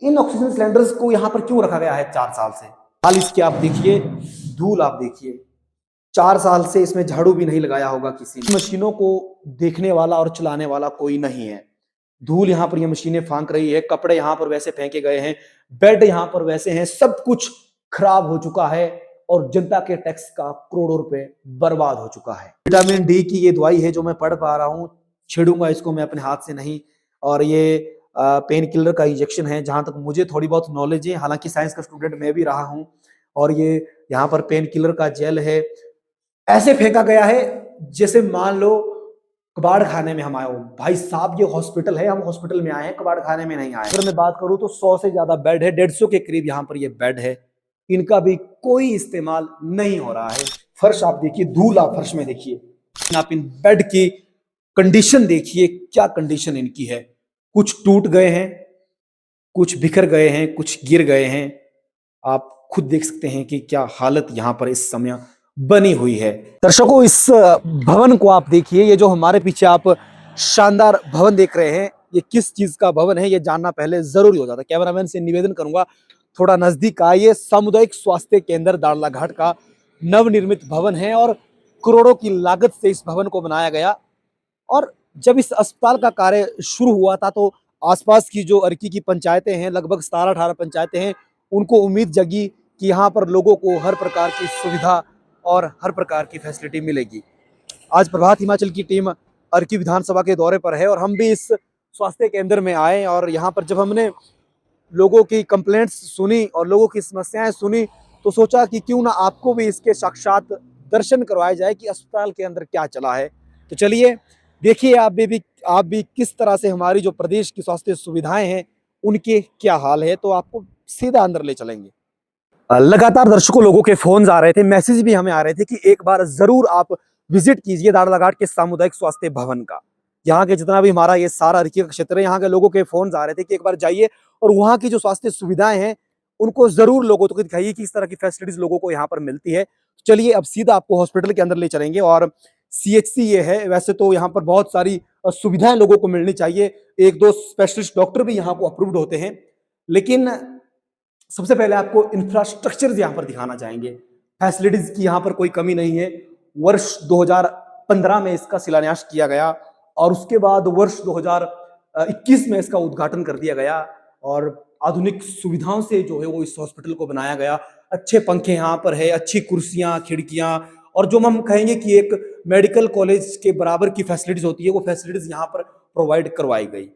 इन oxygen cylinders को यहाँ पर क्यों रखा गया है 4 साल से? हाल इसके आप देखिए, धूल आप देखिए, 4 साल से इसमें झाड़ू भी नहीं लगाया होगा किसी ने। मशीनों को देखने वाला और चलाने वाला कोई नहीं है। धूल यहाँ पर ये मशीनें फांक रही है, कपड़े यहाँ पर वैसे फेंके गए हैं, बेड यहाँ पर वैसे हैं, सब कुछ खराब हो चुका है और जनता के टैक्स का करोड़ों रुपए बर्बाद हो चुका है। विटामिन डी की ये दवाई है जो मैं पढ़ पा रहा हूँ, छेड़ूंगा इसको मैं अपने हाथ से नहीं। और ये पेन किलर का इंजेक्शन है, जहां तक मुझे थोड़ी बहुत नॉलेज है, हालांकि साइंस का स्टूडेंट मैं भी रहा हूं। और ये यहाँ पर पेन किलर का जेल है, ऐसे फेंका गया है जैसे मान लो कबाड़ खाने में हम आए हो। भाई साहब ये हॉस्पिटल है, हम हॉस्पिटल में आए हैं, कबाड़ खाने में नहीं आए। अगर मैं बात करूं तो 100 से ज्यादा बेड है, 150 के करीब यहाँ पर ये बेड है, इनका भी कोई इस्तेमाल नहीं हो रहा है। फर्श आप देखिए, धूल आप फर्श में देखिए, आप इन बेड की कंडीशन देखिए, क्या कंडीशन इनकी है। कुछ टूट गए हैं, कुछ बिखर गए हैं, कुछ गिर गए हैं। आप खुद देख सकते हैं कि क्या हालत यहाँ पर इस समय बनी हुई है। दर्शकों, इस भवन को आप देखिए, ये जो हमारे पीछे आप शानदार भवन देख रहे हैं, ये किस चीज का भवन है ये जानना पहले जरूरी हो जाता है। कैमरामैन से निवेदन करूंगा थोड़ा नजदीक आइए। सामुदायिक स्वास्थ्य केंद्र दाड़लाघाट का नवनिर्मित भवन है और करोड़ों की लागत से इस भवन को बनाया गया। और जब इस अस्पताल का कार्य शुरू हुआ था तो आसपास की जो अर्की की पंचायतें हैं, लगभग 17-18 पंचायतें हैं, उनको उम्मीद जगी कि यहाँ पर लोगों को हर प्रकार की सुविधा और हर प्रकार की फैसिलिटी मिलेगी। आज प्रभात हिमाचल की टीम अर्की विधानसभा के दौरे पर है और हम भी इस स्वास्थ्य केंद्र में आए और यहाँ पर जब हमने लोगों की कंप्लेंट्स सुनी और लोगों की समस्याएं सुनी तो सोचा कि क्यों ना आपको भी इसके साक्षात दर्शन करवाए जाए कि अस्पताल के अंदर क्या चला है। तो चलिए देखिए आप भी किस तरह से हमारी जो प्रदेश की स्वास्थ्य सुविधाएं हैं उनके क्या हाल है। तो आपको सीधा अंदर ले चलेंगे। लगातार दर्शकों लोगों के फोन आ रहे थे, मैसेज भी हमें आ रहे थे कि एक बार जरूर आप विजिट कीजिए दाड़लाघाट के सामुदायिक स्वास्थ्य भवन का। यहाँ के जितना भी हमारा ये सारा अर्की का क्षेत्र है, यहाँ के लोगों के फोन आ रहे थे कि एक बार जाइए और वहाँ की जो स्वास्थ्य सुविधाएं हैं उनको जरूर लोगों तक दिखाइए कि इस तरह की फैसिलिटीज लोगों को यहाँ पर मिलती है। चलिए अब सीधा आपको हॉस्पिटल के अंदर ले चलेंगे। और सीएचसी ये है, वैसे तो यहाँ पर बहुत सारी सुविधाएं लोगों को मिलनी चाहिए, 1-2 स्पेशलिस्ट डॉक्टर भी यहाँ को अप्रूव्ड होते हैं, लेकिन सबसे पहले आपको इंफ्रास्ट्रक्चर यहाँ पर दिखाना चाहेंगे। फैसिलिटीज की यहाँ पर कोई कमी नहीं है। वर्ष 2015 में इसका शिलान्यास किया गया और उसके बाद वर्ष 2021 में इसका उद्घाटन कर दिया गया और आधुनिक सुविधाओं से जो है वो इस हॉस्पिटल को बनाया गया। अच्छे पंखे यहाँ पर है, अच्छी कुर्सियां, खिड़कियां, और जो हम कहेंगे कि एक मेडिकल कॉलेज के बराबर की फैसिलिटीज होती है वो फैसिलिटीज यहाँ पर प्रोवाइड करवाई गई।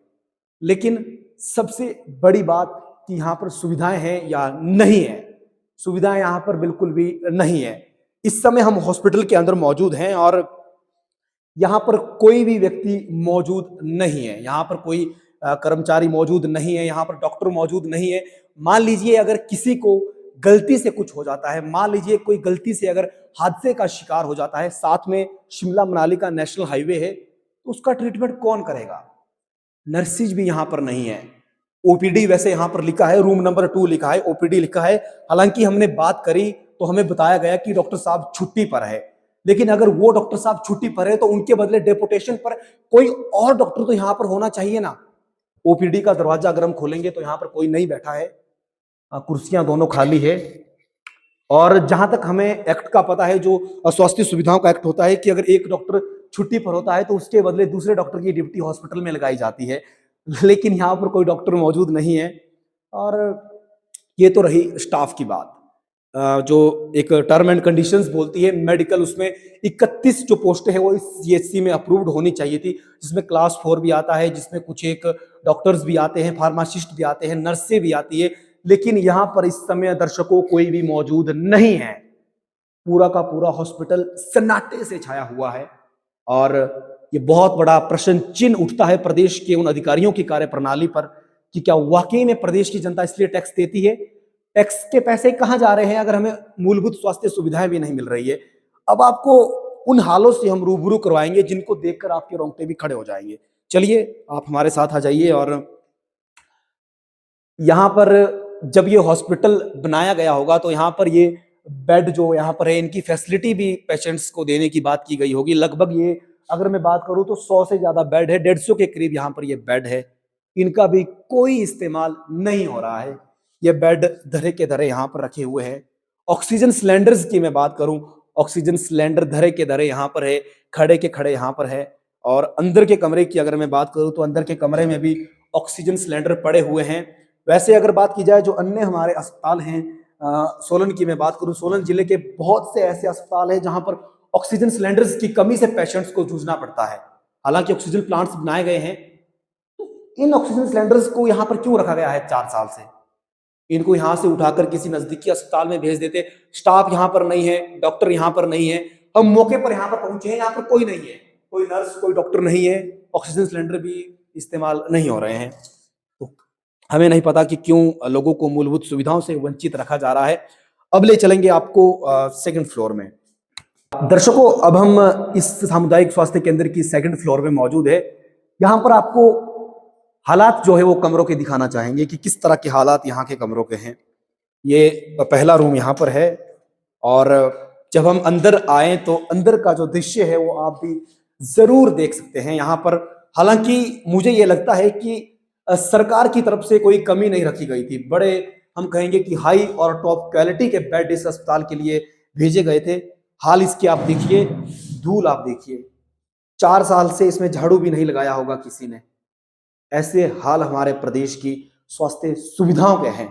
लेकिन सबसे बड़ी बात कि यहाँ पर सुविधाएं हैं या नहीं है। सुविधाएं यहाँ पर बिल्कुल भी नहीं है। इस समय हम हॉस्पिटल के अंदर मौजूद हैं और यहाँ पर कोई भी व्यक्ति मौजूद नहीं है, यहाँ पर कोई कर्मचारी मौजूद नहीं है, यहाँ पर डॉक्टर मौजूद नहीं है। मान लीजिए अगर किसी को गलती से कुछ हो जाता है, मान लीजिए कोई गलती से अगर हादसे का शिकार हो जाता है, साथ में शिमला मनाली का नेशनल हाईवे है, तो उसका ट्रीटमेंट कौन करेगा? नर्सिज भी यहाँ पर नहीं है। ओपीडी वैसे यहाँ पर लिखा है, रूम नंबर 2 लिखा है, ओपीडी लिखा है। हालांकि हमने बात करी तो हमें बताया गया कि डॉक्टर साहब छुट्टी पर है, लेकिन अगर वो डॉक्टर साहब छुट्टी पर है तो उनके बदले डेपुटेशन पर कोई और डॉक्टर तो यहाँ पर होना चाहिए ना। ओपीडी का दरवाजा अगर हम खोलेंगे तो यहाँ पर कोई नहीं बैठा है, कुर्सियां दोनों खाली है। और जहां तक हमें एक्ट का पता है, जो स्वास्थ्य सुविधाओं का एक्ट होता है, कि अगर एक डॉक्टर छुट्टी पर होता है तो उसके बदले दूसरे डॉक्टर की ड्यूटी हॉस्पिटल में लगाई जाती है, लेकिन यहाँ पर कोई डॉक्टर मौजूद नहीं है। और ये तो रही स्टाफ की बात। जो एक टर्म एंड कंडीशंस बोलती है मेडिकल, उसमें 31 जो पोस्टें हैं वो इस सीएचसी में अप्रूव्ड होनी चाहिए थी, जिसमें क्लास 4 भी आता है, जिसमें कुछ एक डॉक्टर्स भी आते हैं, फार्मासिस्ट भी आते हैं, नर्सें भी आती है। लेकिन यहाँ पर इस समय दर्शकों कोई भी मौजूद नहीं है। पूरा का पूरा हॉस्पिटल सन्नाटे से छाया हुआ है और ये बहुत बड़ा प्रश्न चिन्ह उठता है प्रदेश के उन अधिकारियों की कार्यप्रणाली पर कि क्या वाकई में प्रदेश की जनता इसलिए टैक्स देती है? टैक्स के पैसे कहां जा रहे हैं अगर हमें मूलभूत स्वास्थ्य सुविधाएं भी नहीं मिल रही है? अब आपको उन हालों से हम रूबरू करवाएंगे जिनको देखकर आपके रोंगटे भी खड़े हो जाएंगे। चलिए आप हमारे साथ आ जाइए। और यहाँ पर जब ये हॉस्पिटल बनाया गया होगा तो यहाँ पर ये बेड जो यहाँ पर है, इनकी फैसिलिटी भी पेशेंट्स को देने की बात की गई होगी। लगभग ये अगर मैं बात करूं तो 100 से ज्यादा बेड है, 150 के करीब यहाँ पर ये बेड है। इनका भी कोई इस्तेमाल नहीं हो रहा है। ये बेड धरे के धरे यहाँ पर रखे हुए हैं। ऑक्सीजन सिलेंडर्स की मैं बात करूं, ऑक्सीजन सिलेंडर धरे के धरे यहाँ पर है, खड़े के खड़े यहाँ पर है। और अंदर के कमरे की अगर मैं बात करूं तो अंदर के कमरे में भी ऑक्सीजन सिलेंडर पड़े हुए हैं। वैसे अगर बात की जाए जो अन्य हमारे अस्पताल हैं, सोलन की मैं बात करूं, सोलन जिले के बहुत से ऐसे अस्पताल हैं जहां पर ऑक्सीजन सिलेंडर्स की कमी से पेशेंट्स को जूझना पड़ता है। हालांकि ऑक्सीजन प्लांट्स बनाए गए हैं, इन ऑक्सीजन सिलेंडर्स को यहाँ पर क्यों रखा गया है 4 साल से? इनको यहाँ से उठाकर किसी नजदीकी अस्पताल में भेज देते। स्टाफ यहाँ पर नहीं है, डॉक्टर यहाँ पर नहीं है, हम मौके पर यहाँ पर पहुंचे हैं, यहाँ पर कोई नहीं है, कोई नर्स कोई डॉक्टर नहीं है, ऑक्सीजन सिलेंडर भी इस्तेमाल नहीं हो रहे हैं। तो हमें नहीं पता कि क्यों लोगों को मूलभूत सुविधाओं से वंचित रखा जा रहा है। अब ले चलेंगे आपको सेकंड फ्लोर में। दर्शकों, अब हम इस सामुदायिक स्वास्थ्य केंद्र की सेकंड फ्लोर में मौजूद है। यहाँ पर आपको हालात जो है वो कमरों के दिखाना चाहेंगे कि किस तरह के हालात यहाँ के कमरों के हैं। ये पहला रूम यहाँ पर है और जब हम अंदर आए तो अंदर का जो दृश्य है वो आप भी जरूर देख सकते हैं। यहाँ पर हालांकि मुझे ये लगता है कि सरकार की तरफ से कोई कमी नहीं रखी गई थी। बड़े हम कहेंगे कि हाई और टॉप क्वालिटी के बेड इस अस्पताल के लिए भेजे गए थे। हाल इसके आप देखिए, धूल आप देखिए, 4 साल से इसमें झाड़ू भी नहीं लगाया होगा किसी ने। ऐसे हाल हमारे प्रदेश की स्वास्थ्य सुविधाओं के हैं।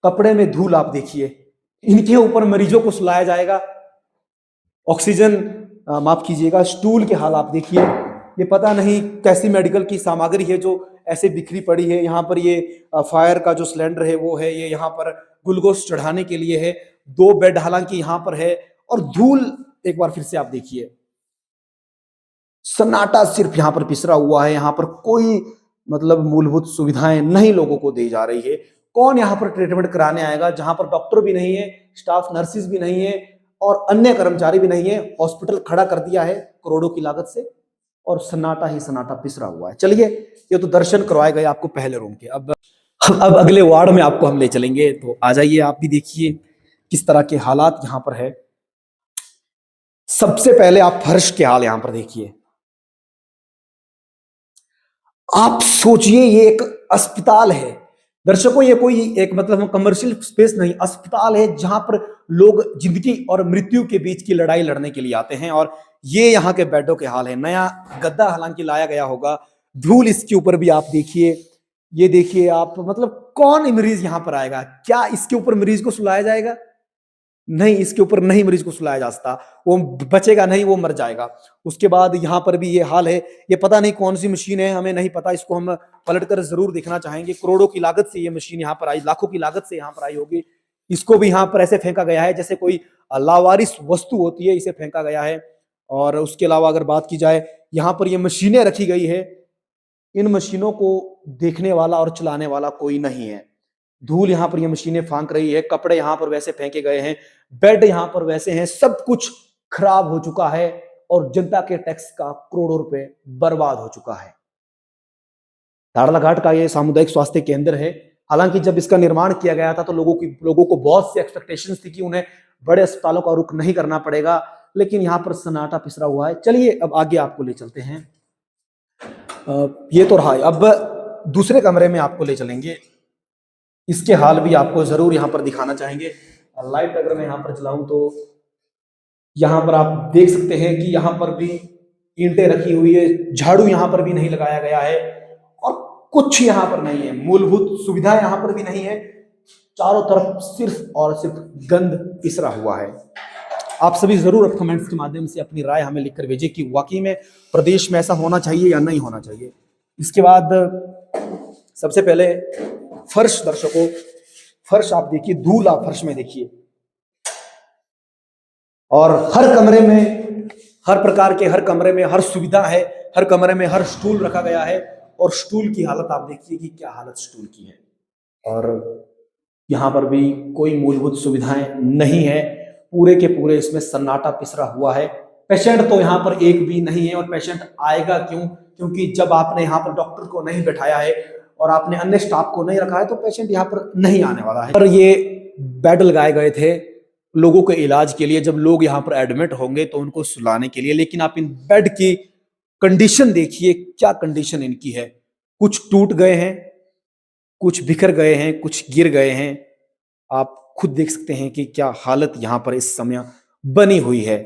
कपड़े में धूल आप देखिए, इनके ऊपर मरीजों को सुलाया जाएगा। ऑक्सीजन माफ कीजिएगा, स्टूल के हाल आप देखिए। ये पता नहीं कैसी मेडिकल की सामग्री है जो ऐसे बिखरी पड़ी है। यहाँ पर ये फायर का जो सिलेंडर है वो है, ये यहाँ पर ग्लूकोज चढ़ाने के लिए है। 2 बेड हालांकि यहाँ पर है और धूल एक बार फिर से आप देखिए, सन्नाटा सिर्फ यहाँ पर पिसरा हुआ है। यहाँ पर कोई मतलब मूलभूत सुविधाएं नहीं लोगों को दी जा रही है। कौन यहाँ पर ट्रीटमेंट कराने आएगा जहां पर डॉक्टर भी नहीं है, स्टाफ नर्सिस भी नहीं है और अन्य कर्मचारी भी नहीं है। हॉस्पिटल खड़ा कर दिया है करोड़ों की लागत से और सन्नाटा ही सन्नाटा पिसरा हुआ है। चलिए, ये तो दर्शन करवाए गए आपको पहले रूम के। अब अगले वार्ड में आपको हम ले चलेंगे, तो आ जाइए, आप भी देखिए किस तरह के हालात यहाँ पर है। सबसे पहले आप फर्श के हाल यहां पर देखिए। आप सोचिए, ये एक अस्पताल है दर्शकों, ये कोई एक मतलब कमर्शियल स्पेस नहीं, अस्पताल है जहां पर लोग जिंदगी और मृत्यु के बीच की लड़ाई लड़ने के लिए आते हैं। और ये यहाँ के बेडों के हाल है। नया गद्दा हालांकि लाया गया होगा, धूल इसके ऊपर भी आप देखिए। ये देखिए आप, मतलब कौन मरीज यहाँ पर आएगा? क्या इसके ऊपर मरीज को सुलाया जाएगा? नहीं, इसके ऊपर नहीं मरीज को सुलाया जा सकता, वो बचेगा नहीं, वो मर जाएगा। उसके बाद यहाँ पर भी ये हाल है। ये पता नहीं कौन सी मशीन है, हमें नहीं पता, इसको हम पलटकर जरूर देखना चाहेंगे। करोड़ों की लागत से ये मशीन यहाँ पर आई, लाखों की लागत से यहाँ पर आई होगी। इसको भी यहाँ पर ऐसे फेंका गया है जैसे कोई लावारिस वस्तु होती है, इसे फेंका गया है। और उसके अलावा अगर बात की जाए, यहाँ पर ये मशीनें रखी गई है। इन मशीनों को देखने वाला और चलाने वाला कोई नहीं है। धूल यहाँ पर ये मशीनें फांक रही है, कपड़े यहाँ पर वैसे फेंके गए हैं, बेड यहाँ पर वैसे हैं, सब कुछ खराब हो चुका है और जनता के टैक्स का करोड़ों रुपए बर्बाद हो चुका है। धाड़लाघाट का ये सामुदायिक स्वास्थ्य केंद्र है। हालांकि जब इसका निर्माण किया गया था तो लोगों को बहुत सी एक्सपेक्टेशंस थी कि उन्हें बड़े अस्पतालों का रुख नहीं करना पड़ेगा, लेकिन यहाँ पर सन्नाटा पिसरा हुआ है। चलिए, अब आगे आपको ले चलते हैं। ये तो रहा, अब दूसरे कमरे में आपको ले चलेंगे। इसके हाल भी आपको जरूर यहाँ पर दिखाना चाहेंगे। लाइट अगर मैं यहाँ पर चलाऊं तो यहाँ पर आप देख सकते हैं कि यहाँ पर भी ईंटें रखी हुई है, झाड़ू यहाँ पर भी नहीं लगाया गया है और कुछ यहाँ पर नहीं है, मूलभूत सुविधा यहाँ पर भी नहीं है। चारों तरफ सिर्फ और सिर्फ गंद पिसरा हुआ है। आप सभी जरूर अब कमेंट्स के माध्यम से अपनी राय हमें लिखकर भेजिए कि वाकई में प्रदेश में ऐसा होना चाहिए या नहीं होना चाहिए। इसके बाद सबसे पहले फर्श, दर्शकों फर्श आप देखिए, धूल आप फर्श में देखिए। और हर कमरे में, हर प्रकार के हर कमरे में हर सुविधा है, हर कमरे में हर स्टूल रखा गया है और स्टूल की हालत आप देखिए कि क्या हालत स्टूल की है। और यहाँ पर भी कोई मूलभूत सुविधाएं नहीं है, पूरे के पूरे इसमें सन्नाटा पिसरा हुआ है। पेशेंट तो यहाँ पर एक भी नहीं है और पेशेंट आएगा क्यों? क्योंकि जब आपने यहाँ पर डॉक्टर को नहीं बैठाया है और आपने अन्य स्टाफ को नहीं रखा है तो पेशेंट यहाँ पर नहीं आने वाला है। और ये बेड लगाए गए थे लोगों के इलाज के लिए, जब लोग यहाँ पर एडमिट होंगे तो उनको सुलाने के लिए। लेकिन आप इन बेड की कंडीशन देखिए, क्या कंडीशन इनकी है। कुछ टूट गए हैं, कुछ बिखर गए हैं, कुछ गिर गए हैं। आप खुद देख सकते हैं कि क्या हालत यहाँ पर इस समय बनी हुई है।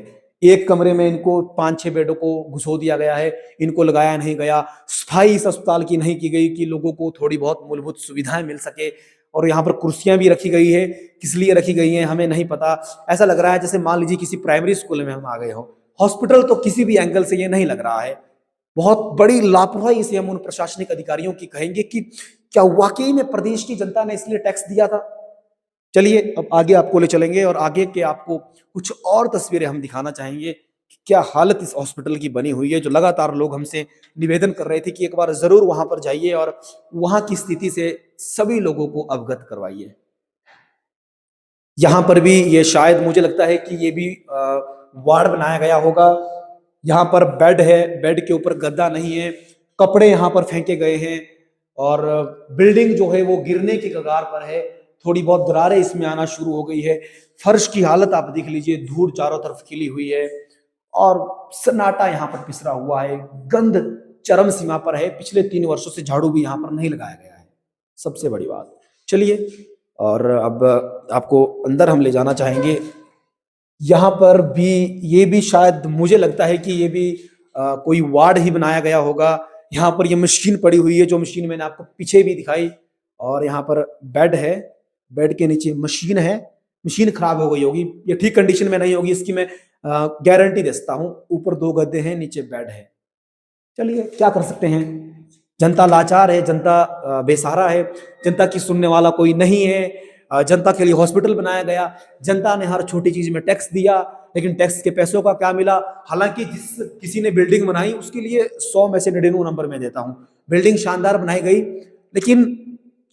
एक कमरे में इनको 5-6 बेडों को घुसो दिया गया है, इनको लगाया नहीं गया, सफाई इस अस्पताल की नहीं की गई कि लोगों को थोड़ी बहुत मूलभूत सुविधाएं मिल सके। और यहाँ पर कुर्सियां भी रखी गई है, किस लिए रखी गई हैं हमें नहीं पता। ऐसा लग रहा है जैसे मान लीजिए किसी प्राइमरी स्कूल में हम आ गए हो। हॉस्पिटल तो किसी भी एंगल से ये नहीं लग रहा है। बहुत बड़ी लापरवाही से हम उन प्रशासनिक अधिकारियों की कहेंगे कि क्या वाकई में प्रदेश की जनता ने इसलिए टैक्स दिया था। चलिए अब आगे आपको ले चलेंगे और आगे के आपको कुछ और तस्वीरें हम दिखाना चाहेंगे कि क्या हालत इस हॉस्पिटल की बनी हुई है, जो लगातार लोग हमसे निवेदन कर रहे थे कि एक बार जरूर वहां पर जाइए और वहां की स्थिति से सभी लोगों को अवगत करवाइए। यहाँ पर भी ये शायद मुझे लगता है कि ये भी वार्ड बनाया गया होगा। यहाँ पर बेड है, बेड के ऊपर गद्दा नहीं है, कपड़े यहाँ पर फेंके गए हैं और बिल्डिंग जो है वो गिरने की कगार पर है। थोड़ी बहुत दरारें इसमें आना शुरू हो गई है। फर्श की हालत आप देख लीजिए, धूल चारों तरफ खिली हुई है और सन्नाटा यहाँ पर पिसरा हुआ है। गंध चरम सीमा पर है। पिछले 3 वर्षों से झाड़ू भी यहाँ पर नहीं लगाया गया है, सबसे बड़ी बात। चलिए और अब आपको अंदर हम ले जाना चाहेंगे। यहाँ पर भी ये भी शायद मुझे लगता है कि ये भी कोई वार्ड ही बनाया गया होगा। यहाँ पर ये मशीन पड़ी हुई है, जो मशीन मैंने आपको पीछे भी दिखाई, और यहाँ पर बेड है, बेड के नीचे मशीन है। मशीन खराब हो गई होगी, ये ठीक कंडीशन में नहीं होगी, इसकी मैं गारंटी दे सकता हूँ। ऊपर 2 गद्दे हैं, नीचे बेड है। चलिए क्या कर सकते हैं, जनता लाचार है, जनता बेसहारा है, जनता की सुनने वाला कोई नहीं है। जनता के लिए हॉस्पिटल बनाया गया, जनता ने हर छोटी चीज में टैक्स दिया, लेकिन टैक्स के पैसों का क्या मिला। हालांकि जिस किसी ने बिल्डिंग बनाई उसके लिए 100 में से 99 नंबर में देता हूं। बिल्डिंग शानदार बनाई गई, लेकिन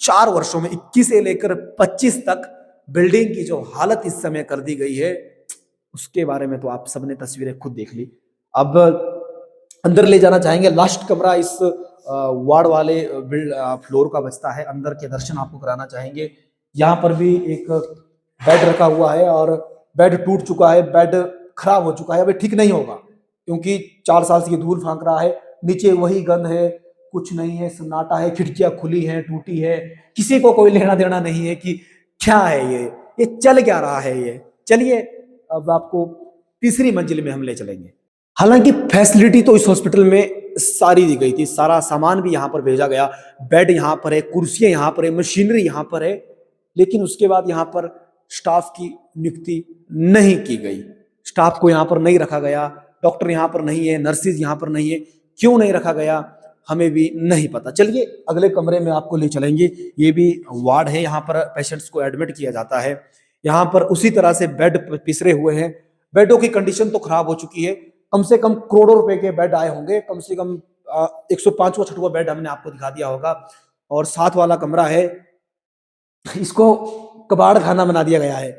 4 वर्षों में 21 से लेकर 25 तक बिल्डिंग की जो हालत इस समय कर दी गई है, उसके बारे में तो आप सबने तस्वीरें खुद देख ली। अब अंदर ले जाना चाहेंगे। लास्ट कमरा इस वार्ड वाले फ्लोर का बचता है। अंदर के दर्शन आपको कराना चाहेंगे। यहाँ पर भी एक बेड रखा हुआ है और बेड टूट चुका है, बेड खराब हो चुका है, अभी ठीक नहीं होगा क्योंकि 4 साल से ये धूल फांक रहा है। नीचे वही गंध है, कुछ नहीं है, सन्नाटा है, खिड़कियां खुली हैं, टूटी है, किसी को कोई लेना देना नहीं है कि क्या है ये चल क्या रहा है ये। चलिए अब आपको तीसरी मंजिल में हम ले चलेंगे। हालांकि फैसिलिटी तो इस हॉस्पिटल में सारी दी गई थी, सारा सामान भी यहाँ पर भेजा गया, बेड यहाँ पर है, कुर्सियां यहाँ पर है, मशीनरी यहाँ पर है, लेकिन उसके बाद यहाँ पर स्टाफ की नियुक्ति नहीं की गई। स्टाफ को यहाँ पर नहीं रखा गया, डॉक्टर यहाँ पर नहीं है, नर्सिस यहाँ पर नहीं है। क्यों नहीं रखा गया हमें भी नहीं पता। चलिए अगले कमरे में आपको ले चलेंगे। ये भी वार्ड है, यहाँ पर पेशेंट्स को एडमिट किया जाता है। यहाँ पर उसी तरह से बेड पिसरे हुए हैं, बेडों की कंडीशन तो खराब हो चुकी है। कम से कम करोड़ों रुपए के बेड आए होंगे, कम से कम 105वां 6वां बेड हमने आपको दिखा दिया होगा। और 7 वाला कमरा है, इसको कबाड़ खाना बना दिया गया है।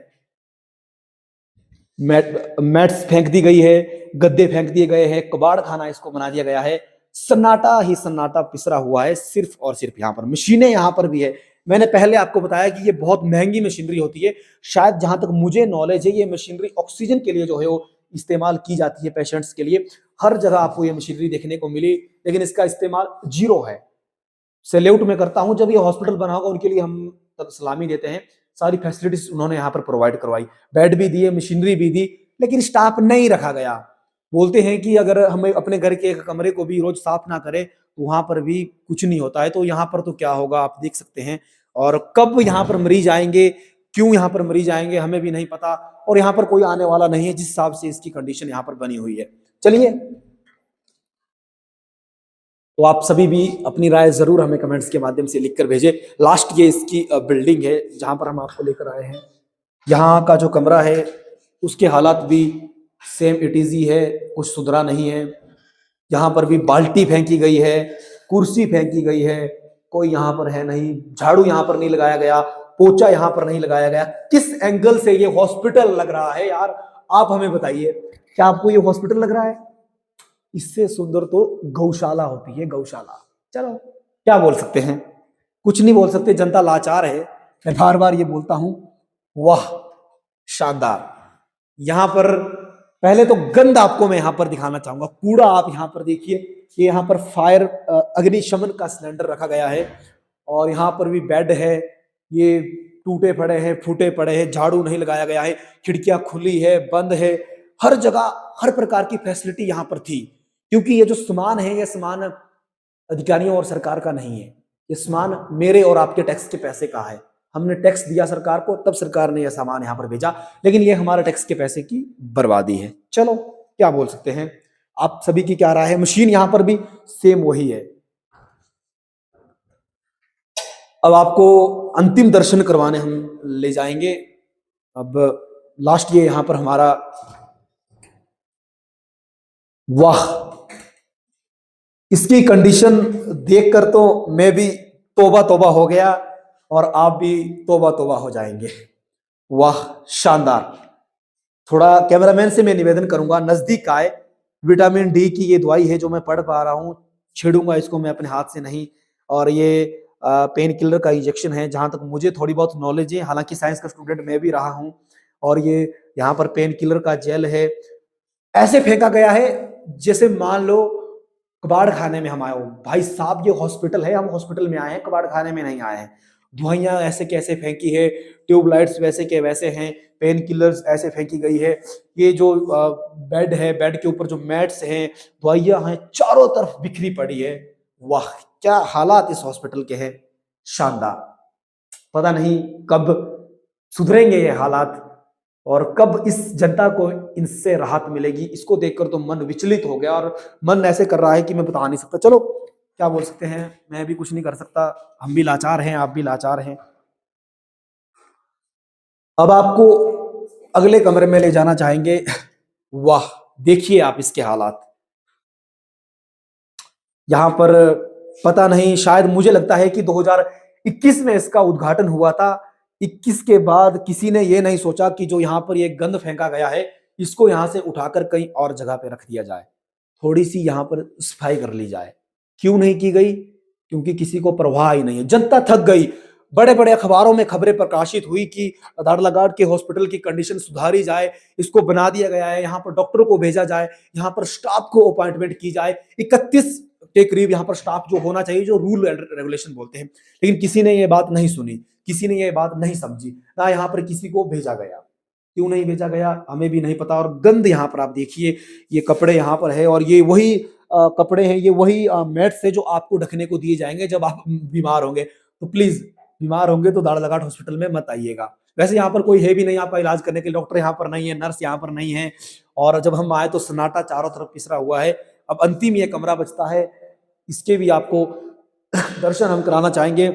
मैट्स फेंक दी गई है, गद्दे फेंक दिए गए हैं, कबाड़ खाना इसको बना दिया गया है। सन्नाटा ही सन्नाटा पिसरा हुआ है, सिर्फ और सिर्फ यहाँ पर। मशीनें यहाँ पर भी है। मैंने पहले आपको बताया कि ये बहुत महंगी मशीनरी होती है। शायद जहां तक मुझे नॉलेज है, ये मशीनरी ऑक्सीजन के लिए जो है वो इस्तेमाल की जाती है पेशेंट्स के लिए। हर जगह आपको ये मशीनरी देखने को मिली, लेकिन इसका इस्तेमाल जीरो है। सैल्यूट मैं करता हूं, जब ये हॉस्पिटल बना होगा उनके लिए हम सलामी देते हैं। सारी फैसिलिटीज उन्होंने यहाँ पर प्रोवाइड करवाई, बेड भी दिए, मशीनरी भी दी, लेकिन स्टाफ नहीं रखा गया। बोलते हैं कि अगर हमें अपने घर के एक कमरे को भी रोज साफ ना करें तो वहां पर भी कुछ नहीं होता है। तो यहाँ पर तो क्या होगा आप देख सकते हैं। और कब यहाँ पर मरीज आएंगे, क्यों यहाँ पर मरीज आएंगे हमें भी नहीं पता, और यहाँ पर कोई आने वाला नहीं है जिस हिसाब से इसकी कंडीशन यहाँ पर बनी हुई है। चलिए तो आप सभी भी अपनी राय जरूर हमें कमेंट्स के माध्यम से लिखकर भेजें। लास्ट ये इसकी बिल्डिंग है जहां पर हम आपको लेकर आए हैं। यहाँ का जो कमरा है उसके हालात भी सेम इट इज ही है, कुछ सुधरा नहीं है। यहाँ पर भी बाल्टी फेंकी गई है, कुर्सी फेंकी गई है, कोई यहाँ पर है नहीं, झाड़ू यहाँ पर नहीं लगाया गया, पोछा यहाँ पर नहीं लगाया गया। किस एंगल से ये हॉस्पिटल लग रहा है यार, आप हमें बताइए। क्या आपको ये हॉस्पिटल लग रहा है? इससे सुंदर तो गौशाला होती है, गौशाला। चलो क्या बोल सकते हैं, कुछ नहीं बोल सकते, जनता लाचार है। मैं बार बार ये बोलता हूं, वाह शानदार। यहां पर पहले तो गंद आपको मैं यहाँ पर दिखाना चाहूंगा। कूड़ा आप यहाँ पर देखिए, ये यहाँ पर फायर अग्निशमन का सिलेंडर रखा गया है और यहाँ पर भी बेड है, ये टूटे पड़े हैं, फूटे पड़े हैं, झाड़ू नहीं लगाया गया है, खिड़कियां खुली है, बंद है। हर जगह हर प्रकार की फैसिलिटी यहाँ पर थी, क्योंकि ये जो सामान है ये सामान अधिकारियों और सरकार का नहीं है, ये सामान मेरे और आपके टैक्स के पैसे का है। हमने टैक्स दिया सरकार को, तब सरकार ने यह सामान यहाँ पर भेजा, लेकिन ये हमारे टैक्स के पैसे की बर्बादी है। चलो क्या बोल सकते हैं, आप सभी की क्या राय है। मशीन यहाँ पर भी सेम वही है। अब आपको अंतिम दर्शन करवाने हम ले जाएंगे। अब लास्ट ये यहां पर हमारा, वाह, इसकी कंडीशन देखकर तो मैं भी तौबा तौबा हो गया और आप भी तौबा तौबा हो जाएंगे। वाह, शानदार। थोड़ा कैमरामैन से मैं निवेदन करूंगा नजदीक आए। विटामिन डी की ये दवाई है जो मैं पढ़ पा रहा हूँ, छेड़ूंगा इसको मैं अपने हाथ से नहीं। और ये पेन किलर का इंजेक्शन है, जहां तक मुझे थोड़ी बहुत नॉलेज है, हालांकि साइंस का स्टूडेंट मैं भी रहा हूं। और ये यहाँ पर पेन किलर का जेल है। ऐसे फेंका गया है जैसे मान लो कबाड़ खाने में हम आए हो। भाई साहब ये हॉस्पिटल है, हम हॉस्पिटल में आए हैं, कबाड़ खाने में नहीं आए हैं। दवाइयां ऐसे कैसे फेंकी है, ट्यूबलाइट्स वैसे के वैसे हैं, पेन किलर्स ऐसे फेंकी गई है। ये जो बेड है, बेड के ऊपर जो मैट्स हैं, दवाइयां हैं, चारों तरफ बिखरी पड़ी है। वाह, क्या हालात इस हॉस्पिटल के हैं, शानदार। पता नहीं कब सुधरेंगे ये हालात और कब इस जनता को इनसे राहत मिलेगी। इसको देखकर तो मन विचलित हो गया और मन ऐसे कर रहा है कि मैं बता नहीं सकता। चलो क्या बोल सकते हैं, मैं भी कुछ नहीं कर सकता, हम भी लाचार हैं, आप भी लाचार हैं। अब आपको अगले कमरे में ले जाना चाहेंगे। वाह, देखिए आप इसके हालात। यहां पर पता नहीं, शायद मुझे लगता है कि 2021 में इसका उद्घाटन हुआ था। 21 के बाद किसी ने ये नहीं सोचा कि जो यहाँ पर ये गंद फेंका गया है इसको यहाँ से उठाकर कहीं और जगह पे रख दिया जाए, थोड़ी सी यहाँ पर सफाई कर ली जाए। क्यों नहीं की गई? क्योंकि किसी को परवाह ही नहीं है, जनता थक गई। बड़े बड़े अखबारों में खबरें प्रकाशित हुई कि दाड़लाघाट के हॉस्पिटल की कंडीशन सुधारी जाए, इसको बना दिया गया है, यहाँ पर डॉक्टरों को भेजा जाए, यहाँ पर स्टाफ को अपॉइंटमेंट की जाए, 31 के करीब यहाँ पर स्टाफ जो होना चाहिए, जो रूल एंड रेगुलेशन बोलते हैं। लेकिन किसी ने ये बात नहीं सुनी, किसी ने ये बात नहीं समझी, ना यहाँ पर किसी को भेजा गया। क्यों नहीं भेजा गया हमें भी नहीं पता। और गंद यहाँ पर आप देखिए, ये कपड़े यहाँ पर है और ये वही कपड़े हैं, ये वही मैट्स है जो आपको ढकने को दिए जाएंगे जब आप बीमार होंगे। तो प्लीज, बीमार होंगे तो दाड़लाघाट हॉस्पिटल में मत आइएगा। वैसे यहाँ पर कोई है भी नहीं आपका इलाज करने के लिए, डॉक्टर यहाँ पर नहीं है, नर्स यहाँ पर नहीं है। और जब हम आए तो सन्नाटा चारों तरफ पिसरा हुआ है। अब अंतिम ये कमरा बचता है, इसके भी आपको दर्शन हम कराना चाहेंगे।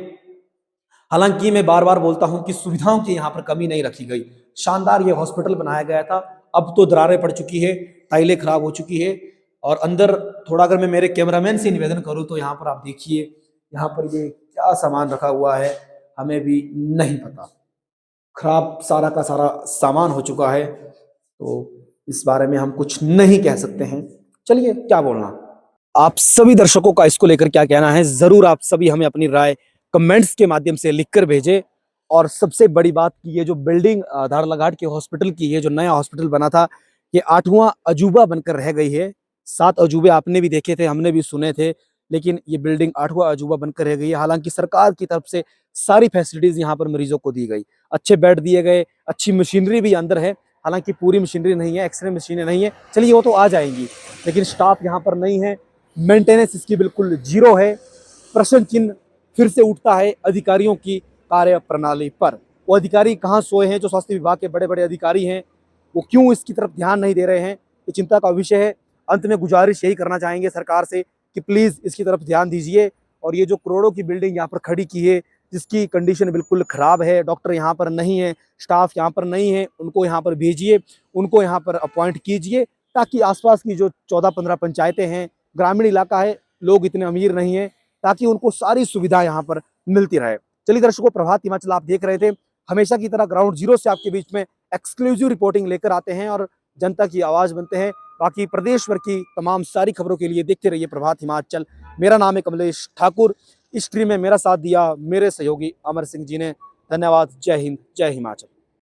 हालांकि मैं बार बार बोलता हूं कि सुविधाओं की यहाँ पर कमी नहीं रखी गई। शानदार ये हॉस्पिटल बनाया गया था, अब तो दरारें पड़ चुकी है, टाइलें खराब हो चुकी है। और अंदर थोड़ा अगर मैं मेरे कैमरामैन से निवेदन करूं तो यहाँ पर आप देखिए, यहाँ पर ये क्या सामान रखा हुआ है हमें भी नहीं पता। खराब सारा का सारा सामान हो चुका है, तो इस बारे में हम कुछ नहीं कह सकते हैं। चलिए क्या बोलना, आप सभी दर्शकों का इसको लेकर क्या कहना है, जरूर आप सभी हमें अपनी राय कमेंट्स के माध्यम से लिखकर भेजें। और सबसे बड़ी बात कि ये जो बिल्डिंग दाड़लाघाट के हॉस्पिटल की, ये जो नया हॉस्पिटल बना था, ये 8वां अजूबा बनकर रह गई है। 7 अजूबे आपने भी देखे थे, हमने भी सुने थे, लेकिन ये बिल्डिंग 8वां अजूबा बनकर रह गई है। हालांकि सरकार की तरफ से सारी फैसिलिटीज यहाँ पर मरीजों को दी गई, अच्छे बेड दिए गए, अच्छी मशीनरी भी अंदर है। हालांकि पूरी मशीनरी नहीं है, एक्सरे मशीनें नहीं है, चलिए वो तो आ जाएंगी, लेकिन स्टाफ यहाँ पर नहीं है, मेंटेनेंस इसकी बिल्कुल जीरो है। प्रश्न चिन्ह फिर से उठता है अधिकारियों की कार्य प्रणाली पर। वो अधिकारी कहाँ सोए हैं, जो स्वास्थ्य विभाग के बड़े बड़े अधिकारी हैं, वो क्यों इसकी तरफ ध्यान नहीं दे रहे हैं, ये चिंता का विषय है। अंत में गुजारिश यही करना चाहेंगे सरकार से कि प्लीज इसकी तरफ ध्यान दीजिए। और ये जो करोड़ों की बिल्डिंग यहाँ पर खड़ी की है, जिसकी कंडीशन बिल्कुल खराब है, डॉक्टर यहाँ पर नहीं है, स्टाफ यहाँ पर नहीं है, उनको यहाँ पर भेजिए, उनको यहाँ पर अपॉइंट कीजिए, ताकि आसपास की जो 14-15 पंचायतें हैं, ग्रामीण इलाका है, लोग इतने अमीर नहीं है, ताकि उनको सारी सुविधा यहाँ पर मिलती रहे। चलिए दर्शकों, प्रभात हिमाचल आप देख रहे थे, हमेशा की तरह ग्राउंड जीरो से आपके बीच में एक्सक्लूसिव रिपोर्टिंग लेकर आते हैं और जनता की आवाज बनते हैं। बाकी प्रदेश भर की तमाम सारी खबरों के लिए देखते रहिए प्रभात हिमाचल। मेरा नाम है कमलेश ठाकुर। इस स्ट्रीम में मेरा साथ दिया मेरे सहयोगी अमर सिंह जी ने। धन्यवाद। जय हिंद, जय हिमाचल।